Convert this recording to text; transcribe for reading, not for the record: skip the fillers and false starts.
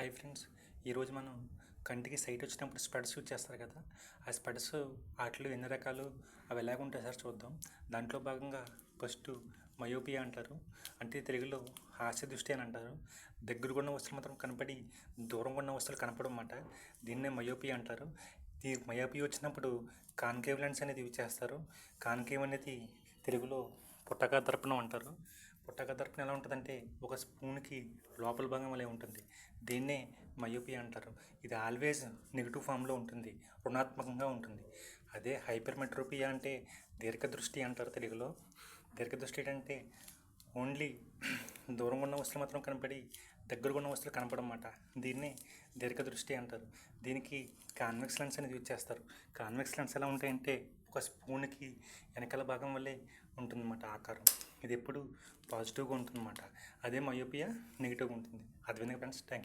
Hi friends, ఈరోజు మనం కంటికి సైట్ వచ్చినప్పుడు స్పెడ్స్ యూజ్ చేస్తారు కదా. ఆ స్పెడ్స్ వాటిలో ఎన్ని రకాలు, అవి ఎలాగుంటాయి సార్ చూద్దాం. దాంట్లో భాగంగా ఫస్ట్ మయోపియా అంటారు, అంటే తెలుగులో హాస్య దృష్టి అని అంటారు. దగ్గరగా ఉన్న వస్తువులు మాత్రం కనపడి దూరంగా ఉన్న వస్తువులు కనపడమాట. దీన్నే మయోపియా అంటారు. ఈ మయోపియా వచ్చినప్పుడు కాన్కేవ్ లెన్స్ అనేది యూజ్ చేస్తారు. కాన్కేవ్ అనేది తెలుగులో పుట్టక దర్పణం అంటారు. పుట్టక దర్పణం ఎలా ఉంటుందంటే ఒక స్పూన్కి లోపల భాగం వలె ఉంటుంది. దీన్నే మయోపియా అంటారు. ఇది ఆల్వేస్ నెగిటివ్ ఫామ్లో ఉంటుంది, రుణాత్మకంగా ఉంటుంది. అదే హైపర్మెట్రోపియా అంటే దీర్ఘదృష్టి అంటారు తెలుగులో. దీర్ఘదృష్టి అంటే ఓన్లీ దూరంగా ఉన్న వస్తువులు మాత్రం కనపడి దగ్గరగా ఉన్న వస్తువులు కనపడమాట. దీన్నే దీర్ఘదృష్టి అంటారు. దీనికి కాన్వెక్స్ లెన్స్ అనేది యూజ్ చేస్తారు. కాన్వెక్స్ లెన్స్ ఎలా ఉంటాయంటే ఒక స్పూన్కి వెనకాల భాగం వల్లే ఉంటుందన్నమాట ఆకారం. ఇది ఎప్పుడు పాజిటివ్గా ఉంటుందన్నమాట. అదే మయోపియా నెగిటివ్గా ఉంటుంది. అది వినగా ఫ్రెండ్స్, థ్యాంక్ యూ.